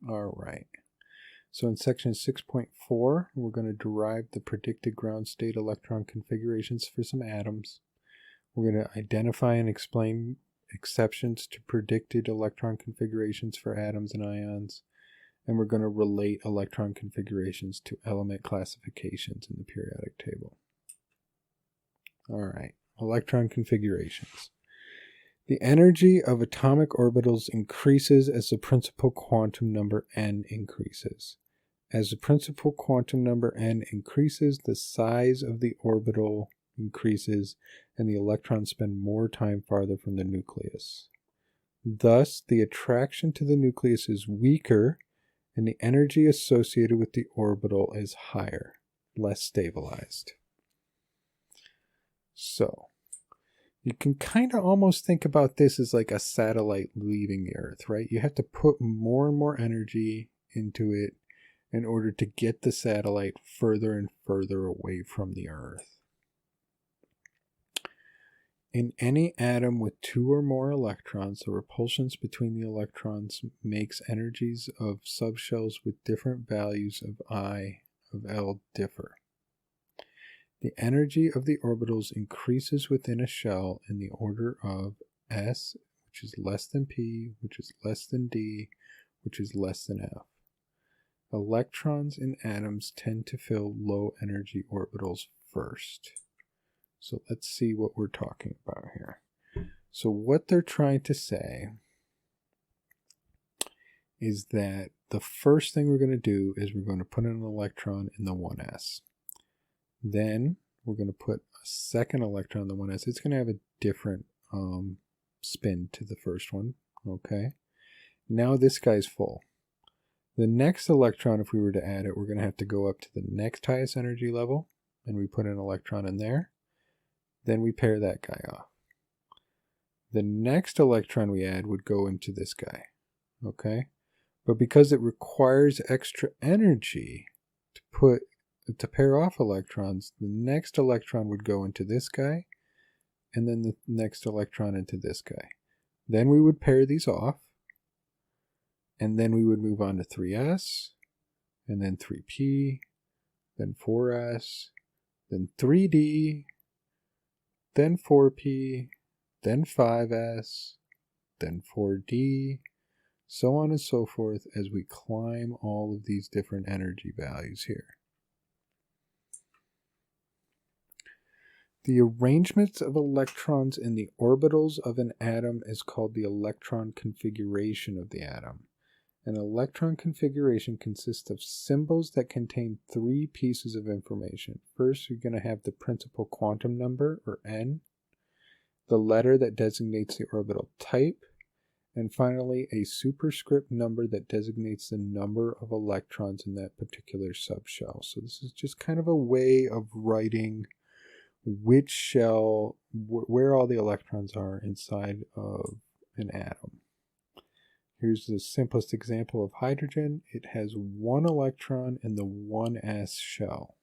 All right. So in section 6.4, we're going to derive the predicted ground state electron configurations for some atoms. We're going to identify and explain exceptions to predicted electron configurations for atoms and ions. And we're going to relate electron configurations to element classifications in the periodic table. All right, electron configurations. The energy of atomic orbitals increases as the principal quantum number n increases. As the principal quantum number n increases, the size of the orbital increases and the electrons spend more time farther from the nucleus. Thus, the attraction to the nucleus is weaker and the energy associated with the orbital is higher, less stabilized. So, you can kind of almost think about this as like a satellite leaving the Earth, right? You have to put more and more energy into it in order to get the satellite further and further away from the Earth. In any atom with 2 or more electrons, the repulsions between the electrons makes energies of subshells with different values of I of L differ. The energy of the orbitals increases within a shell in the order of S, which is less than P, which is less than D, which is less than F. Electrons in atoms tend to fill low energy orbitals first. So let's see what we're talking about here. So what they're trying to say is that the first thing we're going to do is we're going to put an electron in the 1s. Then we're going to put a second electron in the 1s. It's going to have a different spin to the first one. Okay. Now this guy's full. The next electron, if we were to add it, we're going to have to go up to the next highest energy level, and we put an electron in there. Then we pair that guy off. The next electron we add would go into this guy. Okay. But because it requires extra energy to pair off electrons, the next electron would go into this guy, and then the next electron into this guy. Then we would pair these off, and then we would move on to 3s, and then 3p, then 4s, then 3d, then 4p, then 5s, then 4d, so on and so forth as we climb all of these different energy values here. The arrangement of electrons in the orbitals of an atom is called the electron configuration of the atom. An electron configuration consists of symbols that contain 3 pieces of information. First, you're going to have the principal quantum number, or n, the letter that designates the orbital type, and finally a superscript number that designates the number of electrons in that particular subshell. So this is just kind of a way of writing which shell, where all the electrons are inside of an atom. Here's the simplest example of hydrogen. It has 1 electron in the 1s shell.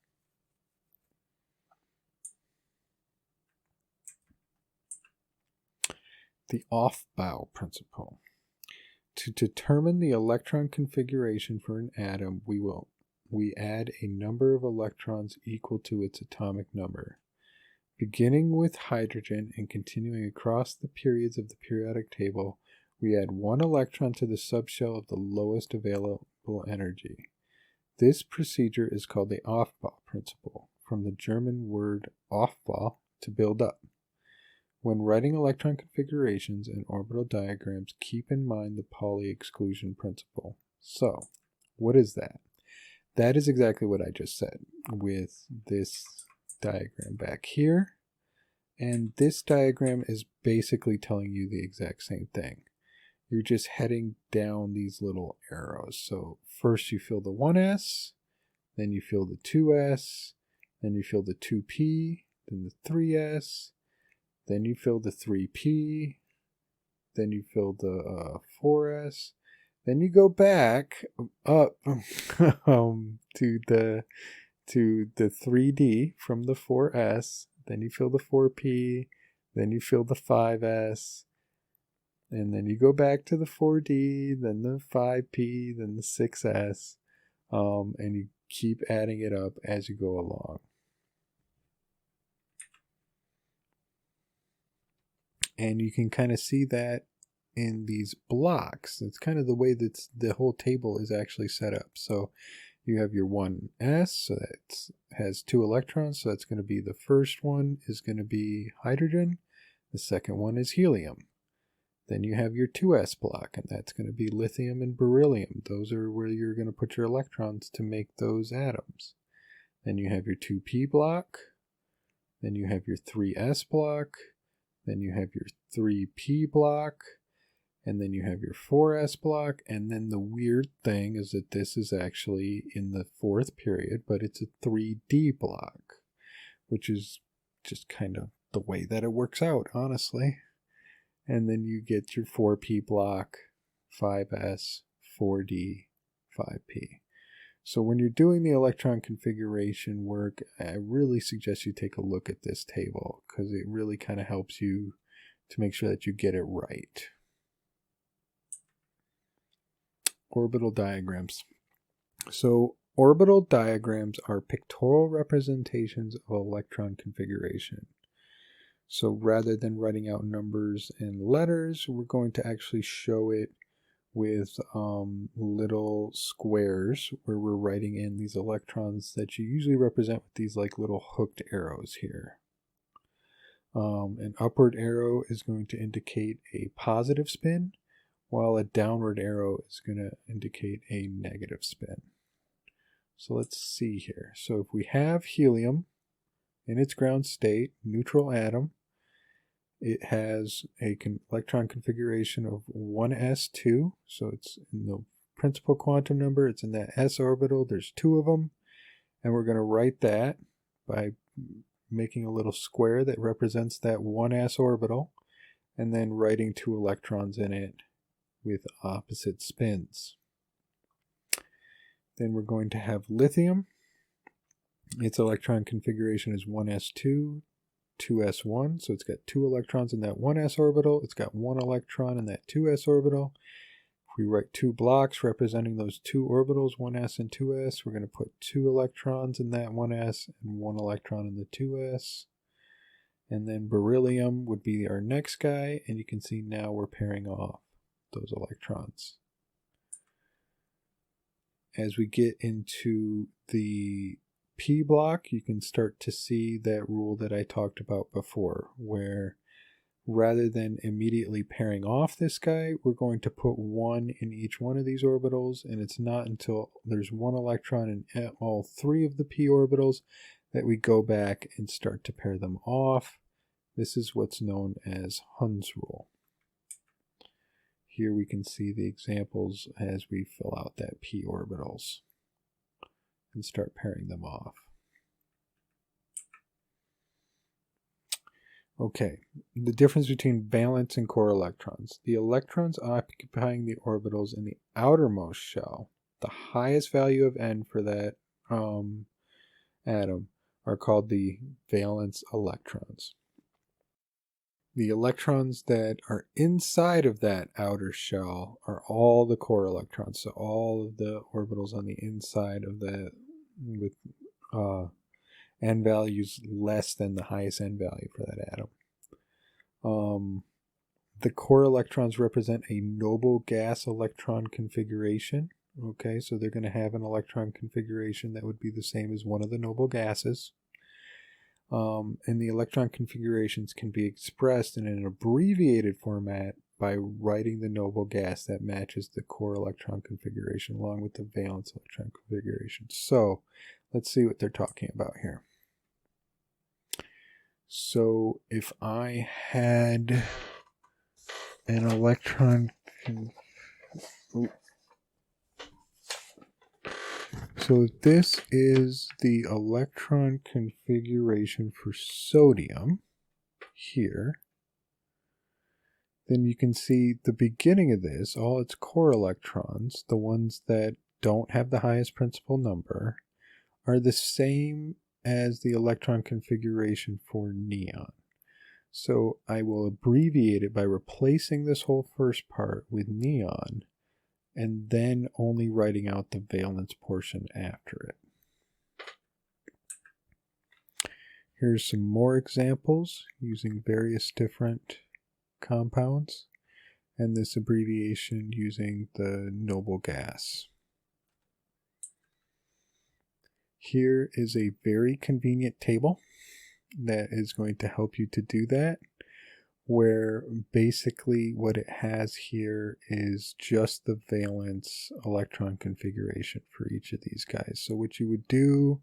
The Aufbau principle. To determine the electron configuration for an atom, we add a number of electrons equal to its atomic number. Beginning with hydrogen and continuing across the periods of the periodic table, we add 1 electron to the subshell of the lowest available energy. This procedure is called the Aufbau principle, from the German word Aufbau, to build up. When writing electron configurations and orbital diagrams, keep in mind the Pauli exclusion principle. So, what is that? That is exactly what I just said with this diagram back here. And this diagram is basically telling you the exact same thing. You're just heading down these little arrows. So first you fill the 1s, then you fill the 2s, then you fill the 2p, then the 3s, then you fill the 3p, then you fill the 4s, then you go back up to the 3d from the 4s, then you fill the 4p, then you fill the 5s, And then you go back to the 4D, then the 5P, then the 6S, and you keep adding it up as you go along. And you can kind of see that in these blocks. It's kind of the way that the whole table is actually set up. So you have your 1s, so that has 2 electrons, so that's going to be the first one is going to be hydrogen, the second one is helium. Then you have your 2s block, and that's going to be lithium and beryllium. Those are where you're going to put your electrons to make those atoms. Then you have your 2p block, then you have your 3s block, then you have your 3p block, and then you have your 4s block, and then the weird thing is that this is actually in the 4th period, but it's a 3d block, which is just kind of the way that it works out, honestly. And then you get your 4p block, 5s, 4d, 5p. So when you're doing the electron configuration work, I really suggest you take a look at this table, because it really kind of helps you to make sure that you get it right. Orbital diagrams. So orbital diagrams are pictorial representations of electron configuration. So rather than writing out numbers and letters, we're going to actually show it with little squares where we're writing in these electrons that you usually represent with these like little hooked arrows here. An upward arrow is going to indicate a positive spin, while a downward arrow is going to indicate a negative spin. So let's see here. So if we have helium in its ground state, neutral atom, it has a electron configuration of 1s2, so it's in the principal quantum number, it's in that s orbital, there's 2 of them, and we're going to write that by making a little square that represents that 1s orbital, and then writing 2 electrons in it with opposite spins. Then we're going to have lithium. Its electron configuration is 1s2, 2s1, so it's got 2 electrons in that 1s orbital, it's got 1 electron in that 2s orbital. If we write 2 blocks representing those 2 orbitals, 1s and 2s, we're going to put 2 electrons in that 1s and 1 electron in the 2s. And then beryllium would be our next guy, and you can see now we're pairing off those electrons. As we get into the P block, you can start to see that rule that I talked about before, where rather than immediately pairing off this guy, we're going to put 1 in each one of these orbitals, and it's not until there's 1 electron in all 3 of the p orbitals that we go back and start to pair them off. This is what's known as Hund's rule. Here we can see the examples as we fill out that p orbitals and start pairing them off. Okay, the difference between valence and core electrons. The electrons occupying the orbitals in the outermost shell, the highest value of n for that atom, are called the valence electrons. The electrons that are inside of that outer shell are all the core electrons, so all of the orbitals on the inside of that with n values less than the highest n value for that atom. The core electrons represent a noble gas electron configuration. Okay, so they're going to have an electron configuration that would be the same as one of the noble gases. And the electron configurations can be expressed in an abbreviated format by writing the noble gas that matches the core electron configuration along with the valence electron configuration. So let's see what they're talking about here. So if I had an electron So this is the electron configuration for sodium here. Then you can see the beginning of this, all its core electrons, the ones that don't have the highest principal number, are the same as the electron configuration for neon. So I will abbreviate it by replacing this whole first part with neon and then only writing out the valence portion after it. Here's some more examples using various different compounds, and this abbreviation using the noble gas. Here is a very convenient table that is going to help you to do that, where basically what it has here is just the valence electron configuration for each of these guys. So what you would do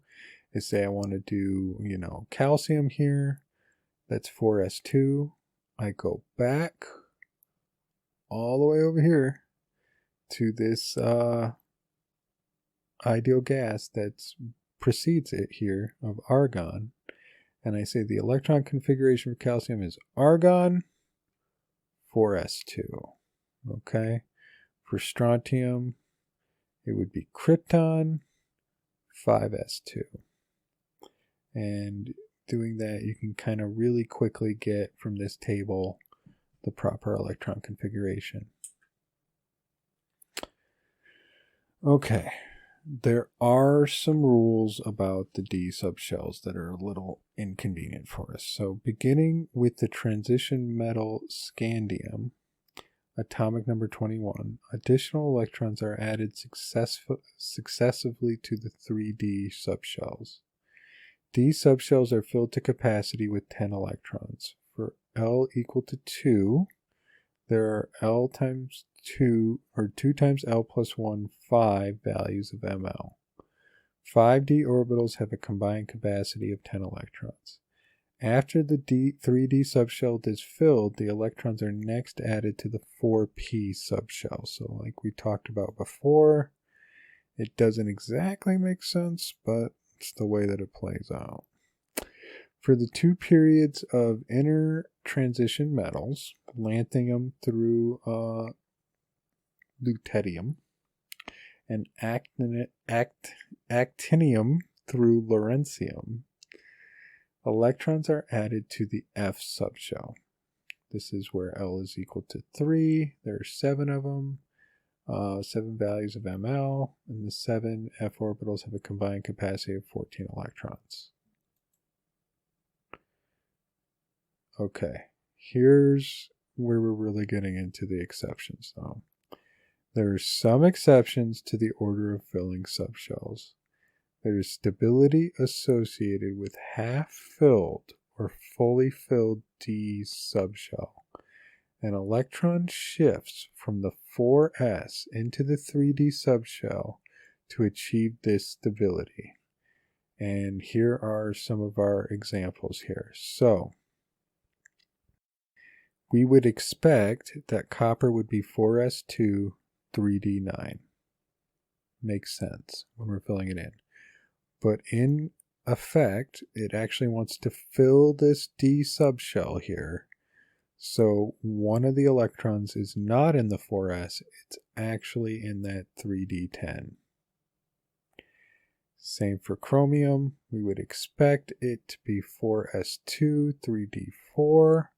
is say I want to do, calcium here, that's 4s2. I go back all the way over here to this ideal gas that precedes it here of argon, and I say the electron configuration for calcium is argon 4s2. Okay, for strontium it would be krypton 5s2. And doing that, you can kind of really quickly get from this table the proper electron configuration. Okay, there are some rules about the D subshells that are a little inconvenient for us. So beginning with the transition metal scandium, atomic number 21, additional electrons are added successively to the 3D subshells. D subshells are filled to capacity with 10 electrons. For L equal to 2, there are L times 2, or 2 times L plus 1, 5 values of ML. 5D orbitals have a combined capacity of 10 electrons. After the 3D subshell is filled, the electrons are next added to the 4p subshell. So like we talked about before, it doesn't exactly make sense, but it's the way that it plays out. For the two periods of inner transition metals, lanthanum through lutetium and actinium through lawrencium, electrons are added to the F subshell. This is where L is equal to 3. There are 7 of them. 7 values of ML, and the 7 F orbitals have a combined capacity of 14 electrons. Okay, here's where we're really getting into the exceptions though. There are some exceptions to the order of filling subshells. There is stability associated with half-filled or fully filled D subshell. An electron shifts from the 4s into the 3D subshell to achieve this stability. And here are some of our examples here. So, we would expect that copper would be 4s2, 3d9. Makes sense when we're filling it in. But in effect, it actually wants to fill this D subshell here. So one of the electrons is not in the 4s, it's actually in that 3d10. Same for chromium. We would expect it to be 4s2, 3d4,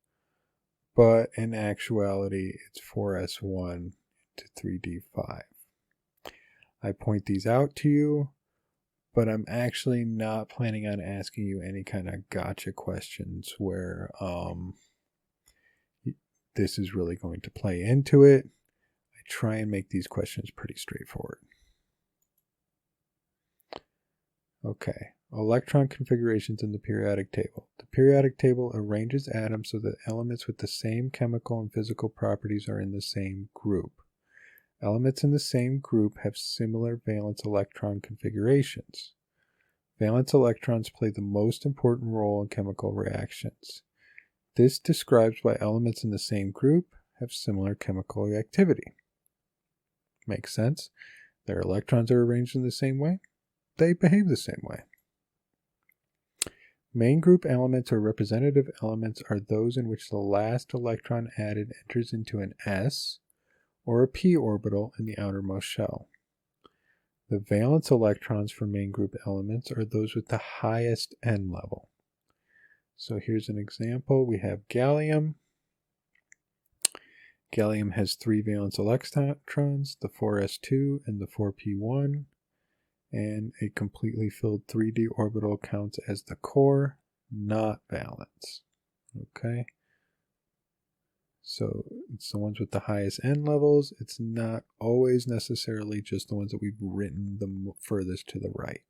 but in actuality it's 4s1 to 3d5. I point these out to you, but I'm actually not planning on asking you any kind of gotcha questions where this is really going to play into it. I try and make these questions pretty straightforward. Okay, electron configurations in the periodic table. The periodic table arranges atoms so that elements with the same chemical and physical properties are in the same group. Elements in the same group have similar valence electron configurations. Valence electrons play the most important role in chemical reactions. This describes why elements in the same group have similar chemical activity. Makes sense. Their electrons are arranged in the same way. They behave the same way. Main group elements or representative elements are those in which the last electron added enters into an s or a p orbital in the outermost shell. The valence electrons for main group elements are those with the highest n level. So here's an example. We have gallium. Gallium has 3 valence electrons, the 4s2 and the 4p1, and a completely filled 3d orbital counts as the core, not valence. Okay, so it's the ones with the highest n levels. It's not always necessarily just the ones that we've written the furthest to the right.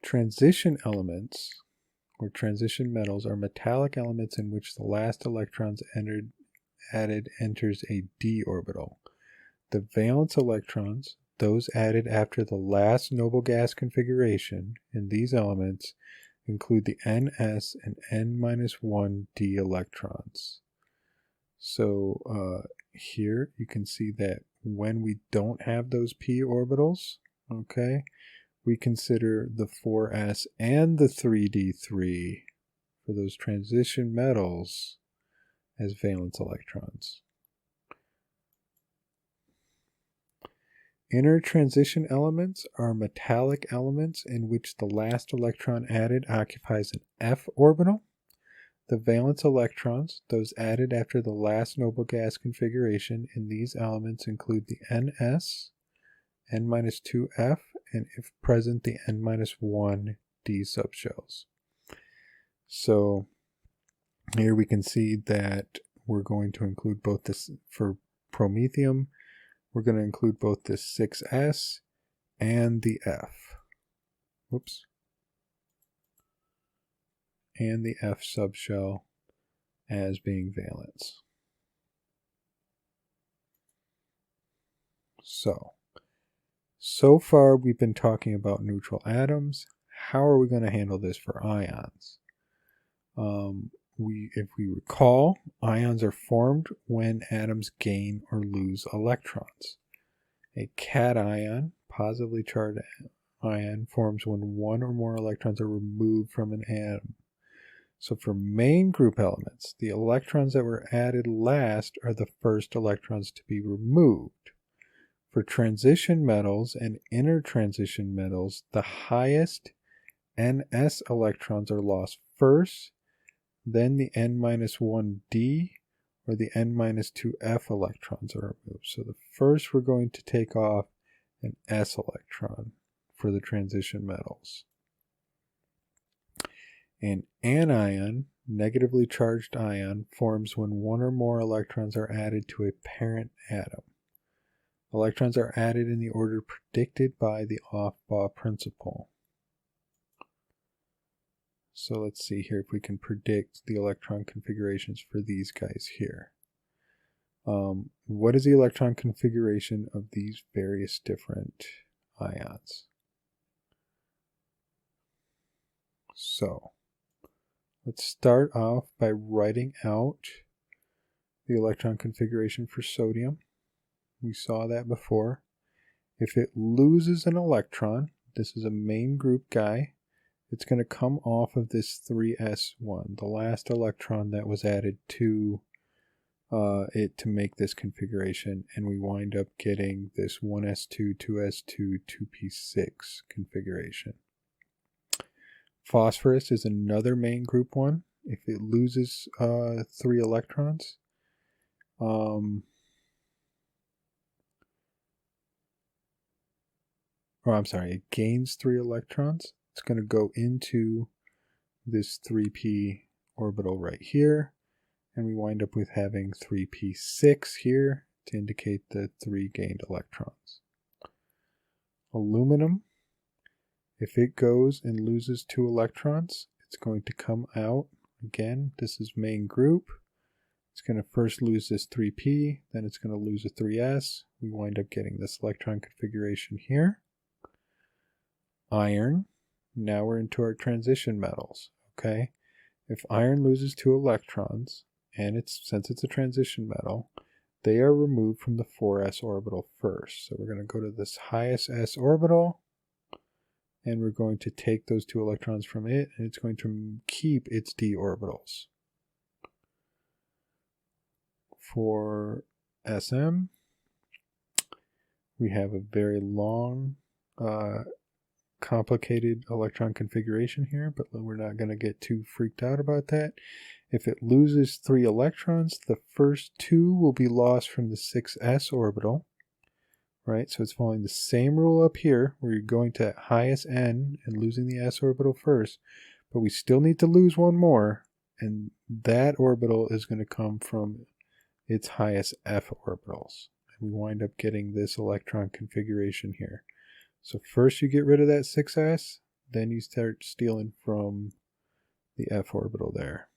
Transition elements or transition metals are metallic elements in which the last electrons added enters a d orbital. The valence electrons, those added after the last noble gas configuration in these elements, include the ns and n-1 d electrons. So here you can see that when we don't have those p orbitals, okay, we consider the 4s and the 3d3 for those transition metals as valence electrons. Inner transition elements are metallic elements in which the last electron added occupies an f orbital. The valence electrons, those added after the last noble gas configuration in these elements, include the ns, n-2f, and if present, the n-1 d subshells. So here we can see that we're going to include both this for promethium. We're going to include both the 6s and the f. Whoops. And the f subshell as being valence. So far we've been talking about neutral atoms. How are we going to handle this for ions? If we recall, ions are formed when atoms gain or lose electrons. A cation, positively charged ion, forms when one or more electrons are removed from an atom. So for main group elements, the electrons that were added last are the first electrons to be removed. For transition metals and inner transition metals, the highest ns electrons are lost first, then the n-1d or the n-2f electrons are removed. So the first we're going to take off an s electron for the transition metals. An anion, negatively charged ion, forms when one or more electrons are added to a parent atom. Electrons are added in the order predicted by the Aufbau principle. So let's see here if we can predict the electron configurations for these guys here. What is the electron configuration of these various different ions? So let's start off by writing out the electron configuration for sodium. We saw that before. If it loses an electron, this is a main group guy, it's going to come off of this 3s1, the last electron that was added to it to make this configuration, and we wind up getting this 1s2, 2s2, 2p6 configuration. Phosphorus is another main group one. If it loses 3 electrons, it gains 3 electrons. It's going to go into this 3p orbital right here, and we wind up with having 3p6 here to indicate the 3 gained electrons. Aluminum, if it goes and loses 2 electrons, it's going to come out. Again, this is main group. It's going to first lose this 3p, then it's going to lose a 3s. We wind up getting this electron configuration here. Iron, now we're into our transition metals, okay? If iron loses 2 electrons, and since it's a transition metal, they are removed from the 4s orbital first. So we're going to go to this highest s orbital, and we're going to take those 2 electrons from it, and it's going to keep its d orbitals. For Sm, we have a very long complicated electron configuration here, but we're not going to get too freaked out about that. If it loses 3 electrons, the first 2 will be lost from the 6s orbital, right? So it's following the same rule up here, where you're going to highest n and losing the s orbital first, but we still need to lose one more, and that orbital is going to come from its highest f orbitals. And we wind up getting this electron configuration here. So first you get rid of that 6s, then you start stealing from the f orbital there.